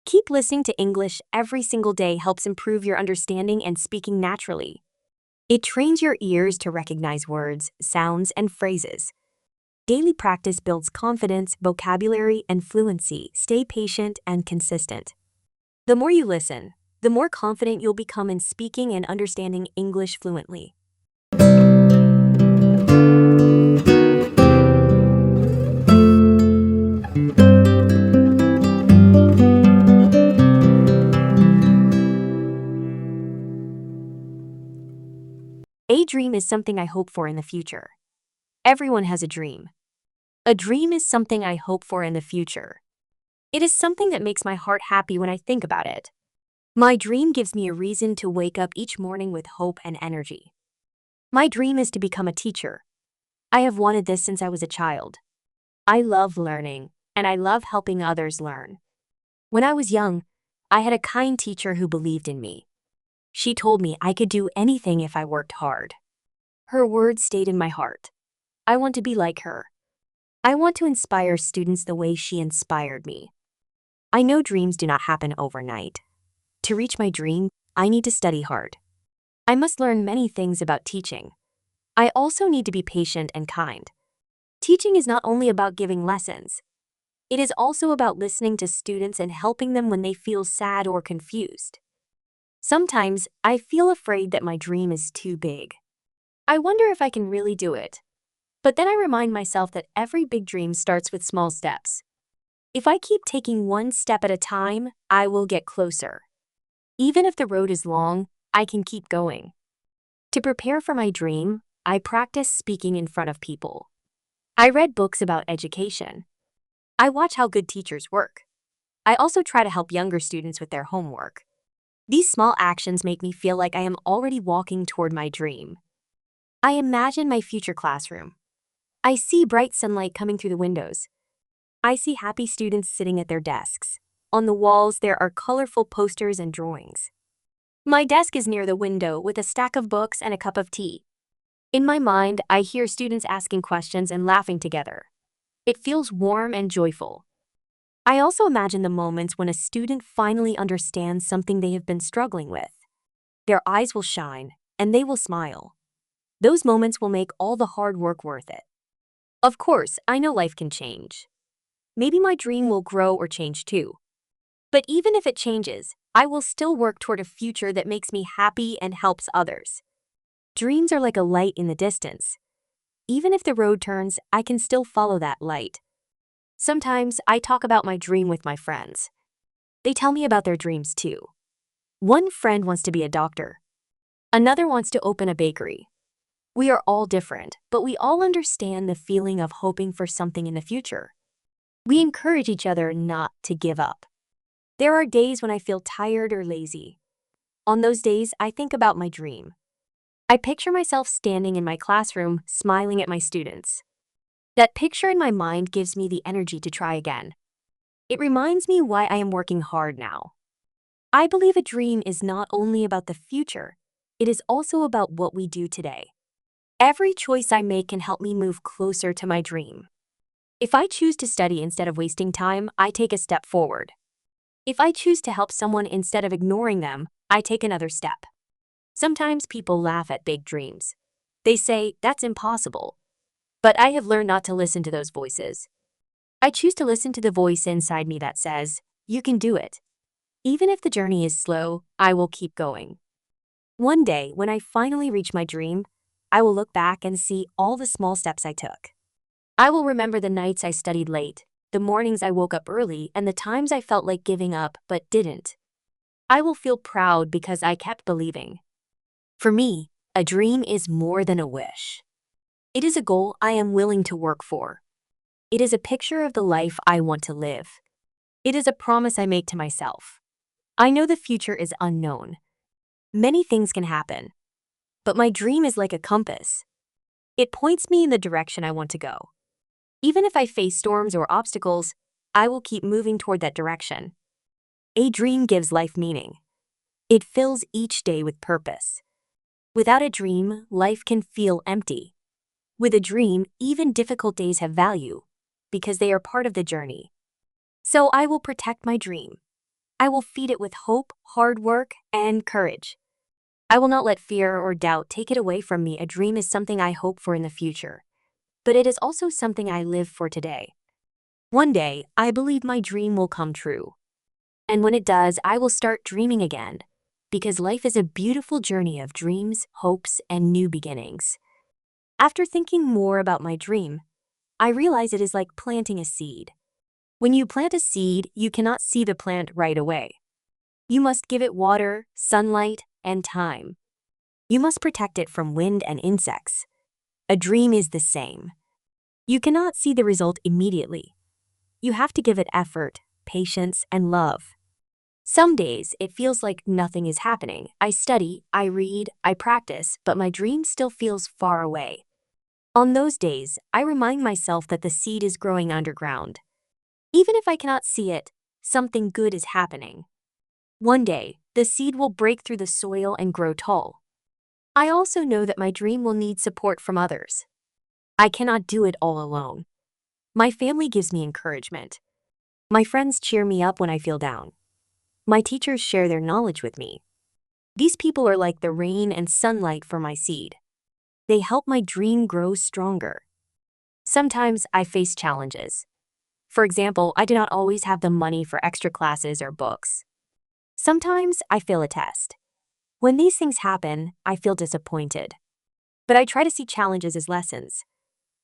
Keep listening to English every single day helps improve your understanding and speaking naturally. It trains your ears to recognize words, sounds, and phrases. Daily practice builds confidence, vocabulary, and fluency. Stay patient and consistent. The more you listen, the more confident you'll become in speaking and understanding English fluently. A dream is something I hope for in the future. Everyone has a dream. A dream is something I hope for in the future. It is something that makes my heart happy when I think about it. My dream gives me a reason to wake up each morning with hope and energy. My dream is to become a teacher. I have wanted this since I was a child. I love learning, and I love helping others learn. When I was young, I had a kind teacher who believed in me. She told me I could do anything if I worked hard. Her words stayed in my heart. I want to be like her. I want to inspire students the way she inspired me. I know dreams do not happen overnight. To reach my dream, I need to study hard. I must learn many things about teaching. I also need to be patient and kind. Teaching is not only about giving lessons. It is also about listening to students and helping them when they feel sad or confused. Sometimes, I feel afraid that my dream is too big. I wonder if I can really do it. But then I remind myself that every big dream starts with small steps. If I keep taking one step at a time, I will get closer. Even if the road is long, I can keep going. To prepare for my dream, I practice speaking in front of people. I read books about education. I watch how good teachers work. I also try to help younger students with their homework. These small actions make me feel like I am already walking toward my dream. I imagine my future classroom. I see bright sunlight coming through the windows. I see happy students sitting at their desks. On the walls, there are colorful posters and drawings. My desk is near the window with a stack of books and a cup of tea. In my mind, I hear students asking questions and laughing together. It feels warm and joyful. I also imagine the moments when a student finally understands something they have been struggling with. Their eyes will shine, and they will smile. Those moments will make all the hard work worth it. Of course, I know life can change. Maybe my dream will grow or change too. But even if it changes, I will still work toward a future that makes me happy and helps others. Dreams are like a light in the distance. Even if the road turns, I can still follow that light. Sometimes I talk about my dream with my friends. They tell me about their dreams too. One friend wants to be a doctor. Another wants to open a bakery. We are all different, but we all understand the feeling of hoping for something in the future. We encourage each other not to give up. There are days when I feel tired or lazy. On those days, I think about my dream. I picture myself standing in my classroom, smiling at my students. That picture in my mind gives me the energy to try again. It reminds me why I am working hard now. I believe a dream is not only about the future, it is also about what we do today. Every choice I make can help me move closer to my dream. If I choose to study instead of wasting time, I take a step forward. If I choose to help someone instead of ignoring them, I take another step. Sometimes people laugh at big dreams. They say, "That's impossible." But I have learned not to listen to those voices. I choose to listen to the voice inside me that says, "You can do it." Even if the journey is slow, I will keep going. One day, when I finally reach my dream, I will look back and see all the small steps I took. I will remember the nights I studied late, the mornings I woke up early, and the times I felt like giving up but didn't. I will feel proud because I kept believing. For me, a dream is more than a wish. It is a goal I am willing to work for. It is a picture of the life I want to live. It is a promise I make to myself. I know the future is unknown. Many things can happen. But my dream is like a compass. It points me in the direction I want to go. Even if I face storms or obstacles, I will keep moving toward that direction. A dream gives life meaning. It fills each day with purpose. Without a dream, life can feel empty. With a dream, even difficult days have value, because they are part of the journey. So I will protect my dream. I will feed it with hope, hard work, and courage. I will not let fear or doubt take it away from me. A dream is something I hope for in the future, but it is also something I live for today. One day, I believe my dream will come true. And when it does, I will start dreaming again, because life is a beautiful journey of dreams, hopes, and new beginnings. After thinking more about my dream, I realize it is like planting a seed. When you plant a seed, you cannot see the plant right away. You must give it water, sunlight, and time. You must protect it from wind and insects. A dream is the same. You cannot see the result immediately. You have to give it effort, patience, and love. Some days, it feels like nothing is happening. I study, I read, I practice, but my dream still feels far away. On those days, I remind myself that the seed is growing underground. Even if I cannot see it, something good is happening. One day, the seed will break through the soil and grow tall. I also know that my dream will need support from others. I cannot do it all alone. My family gives me encouragement. My friends cheer me up when I feel down. My teachers share their knowledge with me. These people are like the rain and sunlight for my seed. They help my dream grow stronger. Sometimes I face challenges. For example, I do not always have the money for extra classes or books. Sometimes I fail a test. When these things happen, I feel disappointed. But I try to see challenges as lessons.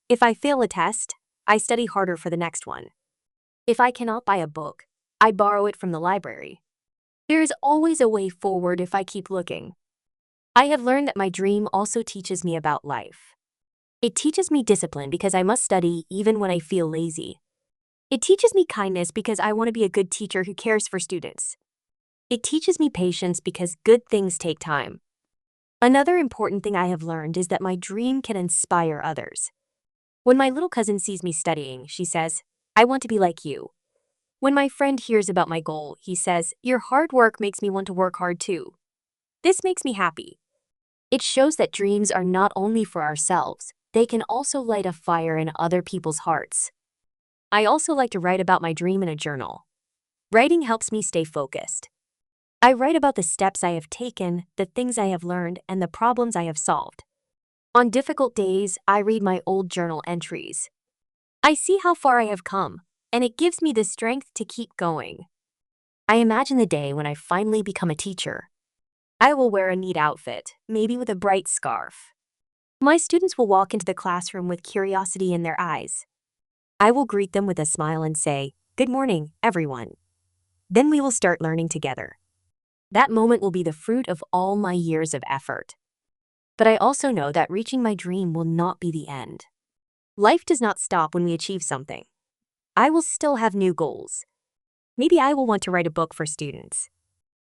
If I fail a test, I study harder for the next one. If I cannot buy a book, I borrow it from the library. There is always a way forward if I keep looking. I have learned that my dream also teaches me about life. It teaches me discipline because I must study even when I feel lazy. It teaches me kindness because I want to be a good teacher who cares for students. It teaches me patience because good things take time. Another important thing I have learned is that my dream can inspire others. When my little cousin sees me studying, she says, "I want to be like you." When my friend hears about my goal, he says, "Your hard work makes me want to work hard too." This makes me happy. It shows that dreams are not only for ourselves, they can also light a fire in other people's hearts. I also like to write about my dream in a journal. Writing helps me stay focused. I write about the steps I have taken, the things I have learned, and the problems I have solved. On difficult days, I read my old journal entries. I see how far I have come, and it gives me the strength to keep going. I imagine the day when I finally become a teacher. I will wear a neat outfit, maybe with a bright scarf. My students will walk into the classroom with curiosity in their eyes. I will greet them with a smile and say, "Good morning, everyone." Then we will start learning together. That moment will be the fruit of all my years of effort. But I also know that reaching my dream will not be the end. Life does not stop when we achieve something. I will still have new goals. Maybe I will want to write a book for students.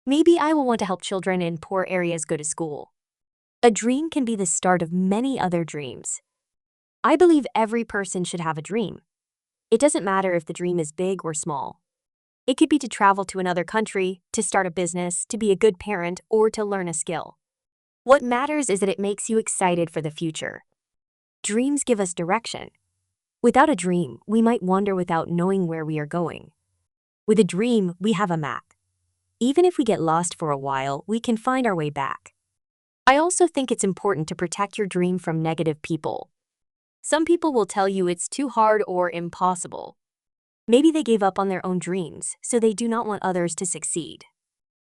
Maybe I will want to help children in poor areas go to school. A dream can be the start of many other dreams. I believe every person should have a dream. It doesn't matter if the dream is big or small. It could be to travel to another country, to start a business, to be a good parent, or to learn a skill. What matters is that it makes you excited for the future. Dreams give us direction. Without a dream, we might wander without knowing where we are going. With a dream, we have a map. Even if we get lost for a while, we can find our way back. I also think it's important to protect your dream from negative people. Some people will tell you it's too hard or impossible. Maybe they gave up on their own dreams, so they do not want others to succeed.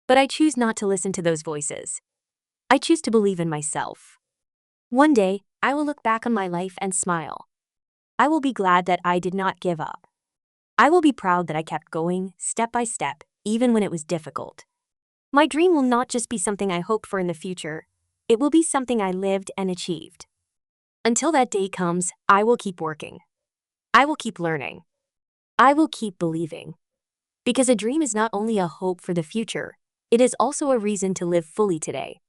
But I choose not to listen to those voices. I choose to believe in myself. One day, I will look back on my life and smile. I will be glad that I did not give up. I will be proud that I kept going, step by step, even when it was difficult. My dream will not just be something I hope for in the future. It will be something I lived and achieved. Until that day comes, I will keep working. I will keep learning. I will keep believing. Because a dream is not only a hope for the future, it is also a reason to live fully today.